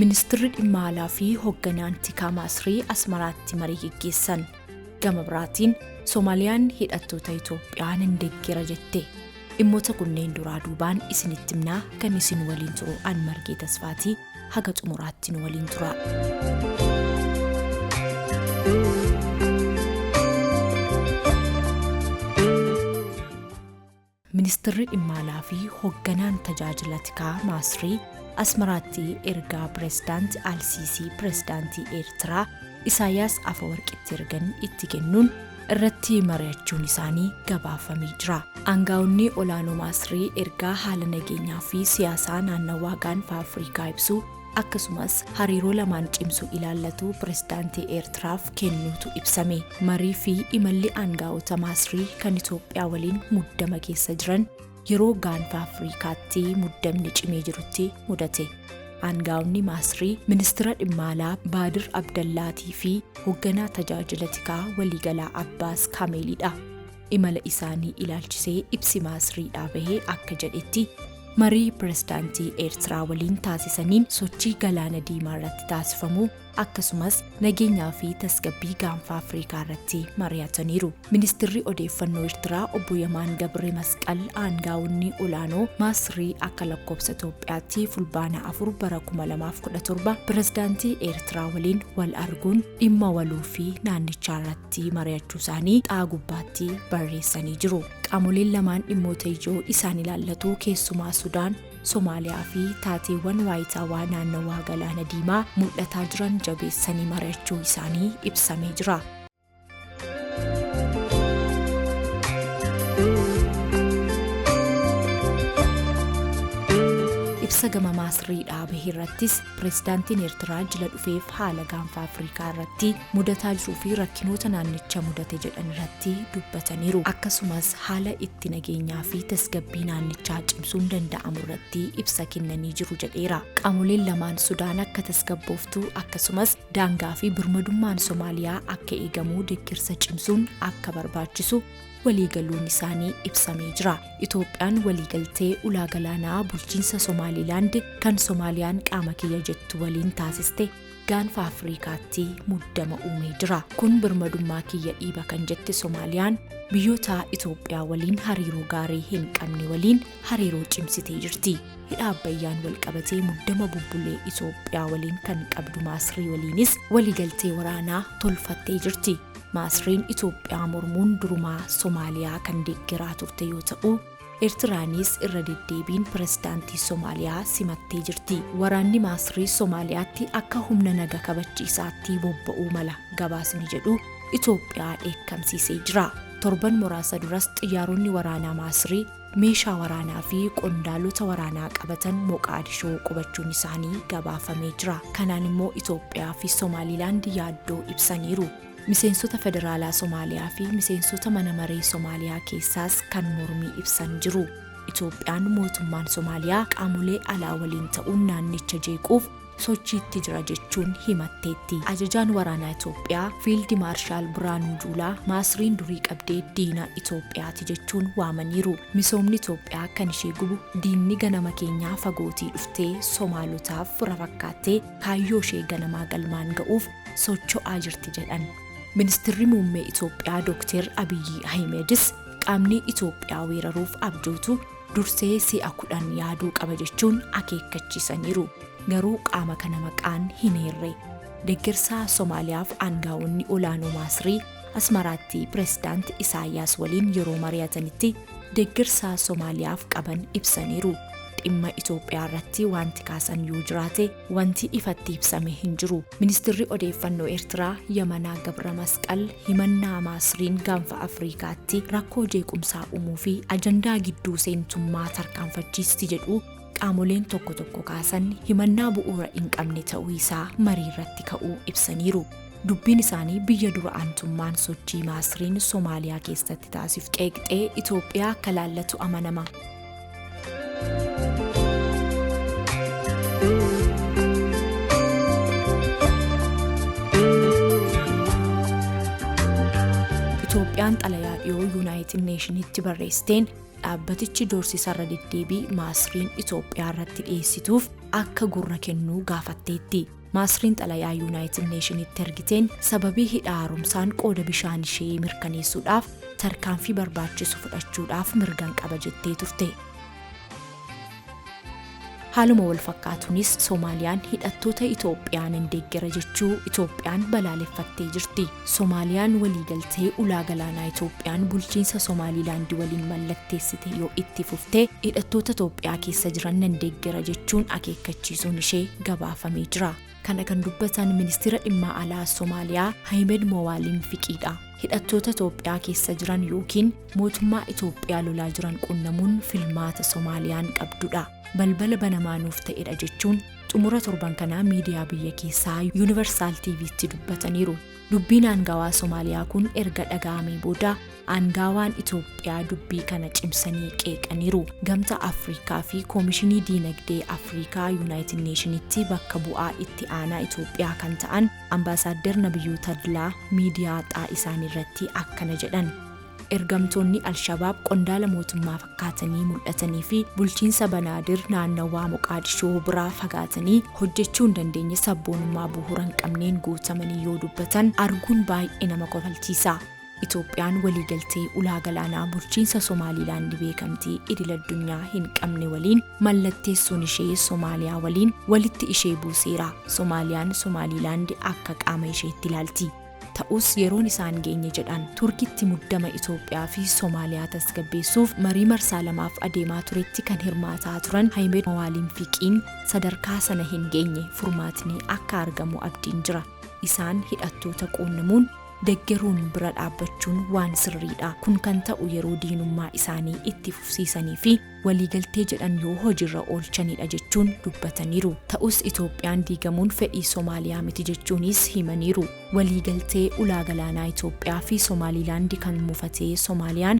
Ministeerri dhimma alaa fi hoogganaan tikaa Masrii Asmaraatti marii gaggeessan. Gama biraatiin Soomaaliyaan hidhattoota Itoophiyaa nan deeggera jette. Dhimmoota kunneen duraa duubaan isinitti himnaa kan isin waliin turu an Margee Tasfaatii haga xumuraatti nu waliin tura. Ministeerri dhimma alaa fi hoogganaan tajaajila tikaa Masrii Asmaraatti ergaa pirezidaanti Al-Siisii pirezidaantii Eertiraa Isaayyaas Afewerqiitti ergan itti kennuun irratti mari'achuun isaanii gabaafamee jira. Aangaa'onni olaanoo Masrii ergaa haala nageenyaa fi siyaasaa naannawaa gaanfa Afrikaa ibsu akkasumas hariiroo lamaan cimsuu ilaallatu pirezidaantii Eertiraaf kennuutu ibsame. Marii fi imalli aangaa'ota Masrii kan Itoophiyaa waliin muddama keessa jiran yeroo gaanfa Afrikaatti muddamni cimee jirutti mudate. Aangaa'onni Masrii ministeera dhimma alaa Baadir Abdallaatii fi hoogganaa tajaajila tikaa waliigalaa Abbaas Kameelidha. Imala isaanii ilaalchisee ibsi Masriidhaa bahee akka jedhetti marii pirezidaantii Eertiraa waliin taasisaniin sochii galaana diimaa irratti taasifamu akkasumas nageenyaa fi tasgabbii gaanfa Afrikaa irratti mari'ataniiru. Ministeerri odeeffannoo Eertiraa obbo Yamaan Gabree Masqal aangaa'onni olaanoo Masrii akka lakkoofsa Itoophiyaatti fulbaana 4 bara 2017 pirezidaantii Eertiraa waliin wal arguun dhimma waloo fi naannichaa irratti mari'achuu isaanii xaagubbaatti barreessanii jiru. Qaamoleen lamaan dhimmoota ijoo isaan ilaallatu keessumaa Sudaan, Soomaaliyaa fi taateewwan waayitaawaa naannawaa galaana diimaa mul'ataa jiran jabeessanii mari'achuu isaanii ibsamee jira. Ibsa gama Masriidhaa bahirrattis pirezidaantiin Eertiraa jila dhufeef haala gaanfa Afrikaa irratti mudataa jiruu fi rakkinoota naannicha mudate jedhan irratti dubbataniiru. Akkasumas haala itti nageenyaa fi tasgabbii naannichaa cimsuun danda'amu irratti ibsa kennanii jiru jedheera. Qaamoleen lamaan Sudaan akka tasgabbooftu akkasumas daangaa fi birmadummaan Soomaaliyaa akka eegamu deeggarsa cimsuun akka barbaachisu waliigaluun isaanii ibsamee jira. Itoophiyaan waliigaltee ulaa galaanaa bulchiinsa Somaalilaand kan Soomaaliyaan qaama kiyya jettu waliin taasiste gaanfa Afrikaatti muddama uumee jira. Kun birmadummaa kiyya dhiiba kan jette Soomaaliyaan biyyoota Itoophiyaa waliin hariiroo gaarii hin qabne waliin hariiroo cimsitee jirti. Hidha Abbayyaan wal qabatee muddama bubbulee Itoophiyaa waliin kan qabdu Masrii waliinis waliigaltee waraanaa tolfattee jirti. Masriin Itoophiyaa mormuun durumaa Soomaaliyaa kan deeggaraa turte yoo ta'u, Eertiraanis irra deddeebiin pirezidaantii Soomaaliyaa simattee jirti. Waraanni Masrii Soomaaliyaatti akka humna naga kabachiisaatti bobba'uu mala gabaasni jedhu Itoophiyaa dheekkamsiisee jira. Torban muraasa duras xiyyaaronni waraanaa Masrii meeshaa waraanaa fi qondaalota waraanaa qabatan Moqaadishoo qubachuun isaanii gabaafamee jira. Kanaan immoo Itoophiyaa fi Somaalilaand yaaddoo ibsaniiru. Miseensota federaalaa Soomaaliyaa fi miseensota mana maree Soomaaliyaa keessaas kan mormii ibsan jiru. Itoophiyaan mootummaan Soomaaliyaa qaamolee alaa waliin ta'uun naannicha jeequuf sochiitti jira jechuun himatteetti. Ajajaan waraanaa Itoophiyaa Fiild Maarshaal Biraanuu Juulaa Masriin durii qabdee diina Itoophiyaati jechuun waamaniiru. Misoomni Itoophiyaa kan ishee gubu diinni ganama keenyaa fagootii dhuftee Soomaalotaaf rafakkaattee kaayyoo ishee ganamaa galmaan ga'uuf socho'aa jirti jedhan. Ministeerri muummee Itoophiyaa Dr. Abiyyi Ahimedis qaamni Itoophiyaa weeraruuf abjootu dursee si'a 10 yaaduu qaba jechuun akeekkachiisaniiru. Garuu qaama kana maqaan hin eerre. Deeggarsa Soomaaliyaaf aangaa'onni olaanoo Masrii Asmaraatti pirezidaanti Isaayyaas waliin yeroo mari'atanitti deeggarsa Soomaaliyaaf qaban ibsaniiru. Dhimma Itoophiyaa irratti wanti kaasan yoo jiraate wanti ifatti ibsame hin jiru. Ministeerri odeeffannoo Eertiraa Yamanaa Gabra Masqal himannaa Masriin gaanfa Afrikaatti rakkoo jeequmsaa uumuu fi ajandaa gidduu seentummaa tarkaanfachiisti jedhu qaamoleen tokko tokko kaasan himannaa bu'uura hin qabne ta'uu isaa marii irratti ka'uu ibsaniiru. Dubbiin isaanii biyya dura aantummaan sochii Masriin Soomaaliyaa keessatti taasifte qeeqxee Itoophiyaa akka laallatu amanama. Itoophiyaan xalayaa dhiyoo United Nationitti barreessiteen dhaabbatichi doorsisarra deddeebii Masriin Itoophiyaa irratti dhiyeessituuf akka gurra kennuu gaafatteetti. Masriin xalayaa United Nationitti ergiteen sababii hidha haaromsaan qooda bishaan ishee mirkaneessuudhaaf tarkaanfii barbaachisu fudhachuudhaaf mirgan qaba jettee turte. Haaluma wal fakkaatuunis Soomaaliyaan hidhattoota Itoophiyaan deeggara jechuu Itoophiyaan balaaleffattee jirti. Soomaaliyaan waliigaltee ulaa galaanaa Itoophiyaan bulchiinsa Somaalilaand waliin mallatteessite yoo itti fuftee hidhattoota Itoophiyaa keessa jiran deeggara jechuun akeekkachiisuun ishee gabaafamee jira. Kana kan dubbatan ministeera dhimma alaa Soomaaliyaa Ahmed Mawaliin Fiqiidha. Hidhattoota Itoophiyaa keessa jiran yookiin mootummaa Itoophiyaa lolaa jiran qunnamuun filmaata Soomaaliyaan qabdudha. Balbala banamaanuuf ta'edha jechuun xumura torban kanaa miidiyaa biyya keessaa Universal TV'tti dubbataniiru. Dubbiin aangawaa Soomaaliyaa kun erga dhaga'amee booda aangawaan Itoophiyaa dubbii kana cimsanii qeeqaniiru. Gamta Afrikaa fi Koomishinii Diinagdee Afrikaa United Nationitti bakka bu'aa itti aanaa Itoophiyaa kan ta'an Ambaasaadder Nabiyyuu Tadlaa miidiyaa isaanii irratti akkana jedhan. Ergamtoonni Al-Shabaab qondaala mootummaa fakkaatanii mul'atanii fi bulchiinsa Banaadir naannawaa Moqaadishoo biraa fagaatanii hojjechuu hin dandeenye sabboonummaa bu'uura hin qabneen guutamanii yoo dubbatan arguun baay'ee nama kofalchiisa. Itoophiyaan waliigaltee ulaa galaanaa bulchiinsa Somaalilaand beekamtii idil addunyaa hin qabne waliin mallatteessuun ishee Soomaaliyaa waliin walitti ishee buuseera. Soomaaliyaan Somaalilaand akka qaama isheetti ilaalti. Ta'us yeroon isaan geenye jedhan Turkiitti muddama Itoophiyaa fi Soomaaliyaa tasgabbeessuuf marii marsaa lamaaf adeemaa turetti kan hirmaataa turan Ahmed Mawaliin Fiqiin sadarkaa sana hin geenye furmaatni akka argamu abdiin jira. Isaan hidhattoota quunnamuun deeggaruun bira dhaabbachuun waan sirriidha. Kun kan ta'u yeroo diinummaa isaanii itti fufsiisanii fi waliigaltee jedhan yoo hojiirra oolchanidha jechuun dubbataniiru. Ta'us Itoophiyaan diigamuun fedhii Soomaaliyaa miti jechuunis himaniiru. Waliigaltee ulaa galaanaa Itoophiyaa fi Somaalilaand kan mufatee Soomaaliyaan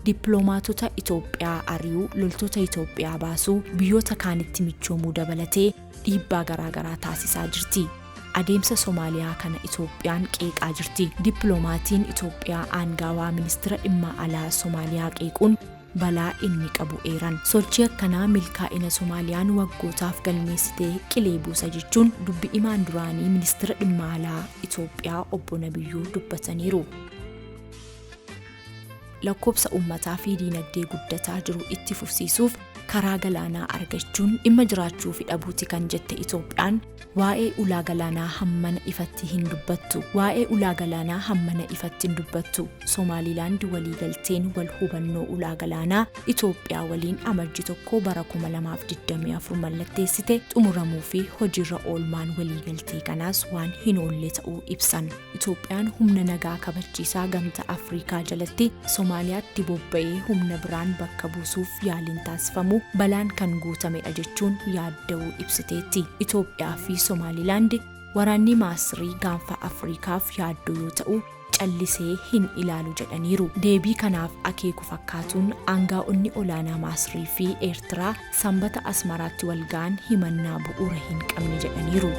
dippiloomaatota Itoophiyaa ari'uu, loltoota Itoophiyaa baasuu, biyyoota kaanitti michoomuu dabalatee dhiibbaa garaagaraa taasisaa jirti. Adeemsa Soomaaliyaa kana Itoophiyaan qeeqaa jirti. Dippiloomaatiin Itoophiyaa aangawaa ministeera dhimma alaa Soomaaliyaa qeequun balaa inni qabu eeran. Sochii akkanaa milkaa'ina Soomaaliyaan waggootaaf galmeessitee qilee buusa jechuun dubbi himaan duraanii ministeera dhimma alaa Itoophiyaa obbo Nabiyyuu dubbataniiru. Lakkoofsa uummataa fi diinagdee guddataa jiru itti fufsiisuuf karaa galaanaa argachuun dhimma jiraachuu fi dhabuuti kan jette Itoophiyaan waa'ee ulaa galaanaa hammana ifatti hin dubbattu. Waa'ee ulaa galaanaa hammana ifatti hin dubbattu. Somaalilaand waliigalteen wal hubannoo ulaa galaanaa Itoophiyaa waliin amajji tokko bara 2024 mallatteessite xumuramuu fi hojiirra oolmaan waliigaltee kanaas waan hin oolle ta'uu ibsan. Itoophiyaan humna nagaa kabachiisaa gamta Afrikaa jalatti Soomaaliyaatti bobba'ee humna biraan bakka buusuuf yaaliin taasifamu balaan kan guutamedha jechuun yaadda'uu ibsiteetti. Itoophiyaa fi Somaalilaand waraanni Masrii gaanfa Afrikaaf yaaddoo yoo ta'u callisee hin ilaalu jedhaniiru. Deebii kanaaf akeeku fakkaatuun aangaa'onni olaanaa Masrii fi Eertiraa sanbata Asmaraatti walga'an himannaa bu'uura hin qabne jedhaniiru.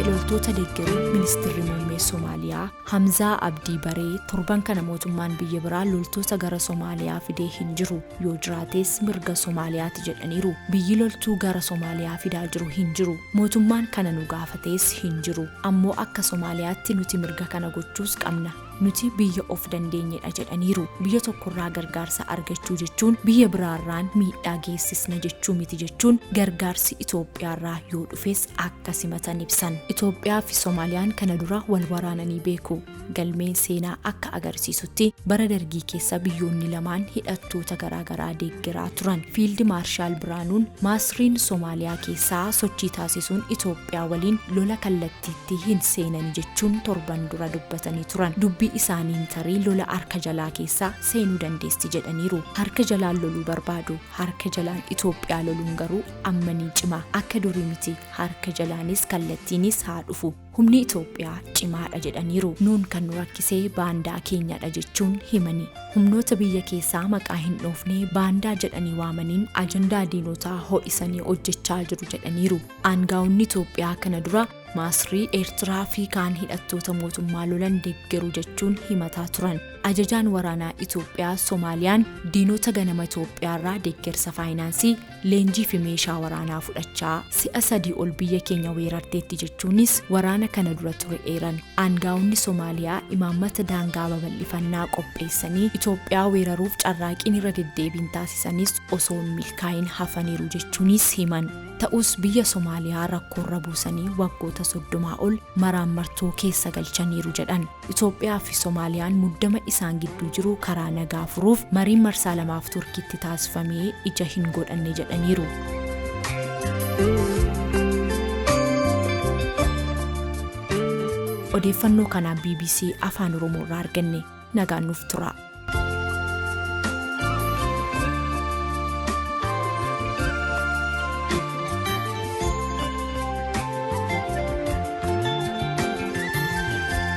Loltoota deeggaruu ministeerri muummee Soomaaliyaa Hamzaa Abdii Baree torban kana mootummaan biyya biraa loltoota gara Soomaaliyaa fidee hin jiru yoo jiraates mirga Soomaaliyaati jedhaniiru. Biyyi loltuu gara Soomaaliyaa fidaa jiru hin jiru. Mootummaan kana nu gaafatees hin jiru. Ammoo akka Soomaaliyaatti nuti mirga kana gochuus qabna. Nuti biyya of dandeenyedha jedhaniiru. Biyya tokkorraa gargaarsa argachuu jechuun biyya biraarraan miidhaa geessisna jechuu miti jechuun gargaarsi Itoophiyaarraa yoo dhufes akka simatan ibsan. Itoophiyaa fi Soomaaliyaan kana dura wal waraananii beeku. Galmeen seenaa akka agarsiisutti bara dargii keessa biyyoonni lamaan hidhattoota garaagaraa deeggaraa turan. Fiild Maarshaal Biraanuun Masriin Soomaaliyaa keessaa sochii taasisuun Itoophiyaa waliin lola kallattiitti hin seenani jechuun torban dura dubbatanii turan. Dubbii isaaniin tarii lola harka jalaa keessaa seenuu dandeessi jedhaniiru. Harka jalaan loluu barbaadu. Harka jalaan Itoophiyaa loluun garuu ammanii cima. Akka durii miti. Harka jalaanis kallattiinis haa dhufu. humni Itoophiyaa cimaadha jedhaniiru. Nuun kan nu rakkisee baandaa keenyadha jechuun himani. Humnoota biyya keessaa maqaa hin dhoofne baandaa jedhanii waamaniin ajandaa diinotaa ho'isanii hojjechaa jiru jedhaniiru. Aangaa'onni Itoophiyaa kana dura Masrii, Eertiraa fi kaan hidhattoota mootummaa lolan deeggaru jechuun himataa turan. Ajajaan waraanaa Itoophiyaa Soomaaliyaan diinota ganama Itoophiyaarraa deeggarsa faayinaansii, leenjii fi meeshaa waraanaa fudhachaa si'a 3 ol biyya keenya weerarteetti jechuunis waraana kana dura ture eeran. Aangaa'onni Soomaaliyaa imaammata daangaa babal'ifannaa qopheessanii Itoophiyaa weeraruuf carraaqiin irra deddeebiin taasisanis osoo hin milkaa'in hafaniiru jechuunis himan. Ta'us biyya Soomaaliyaa rakkoorra buusanii waggoota 30 ol maraammartoo keessa galchaniiru jedhan. Itoophiyaa fi Soomaaliyaan muddama isaan gidduu jiru karaa nagaa furuuf mariin marsaa lamaaf Turkiitti taasifamee ija hin godhanne jedhaniiru. Odeeffannoo kana BBC Afaan Oromoo irraa arganne. Nagaan nuuf tura.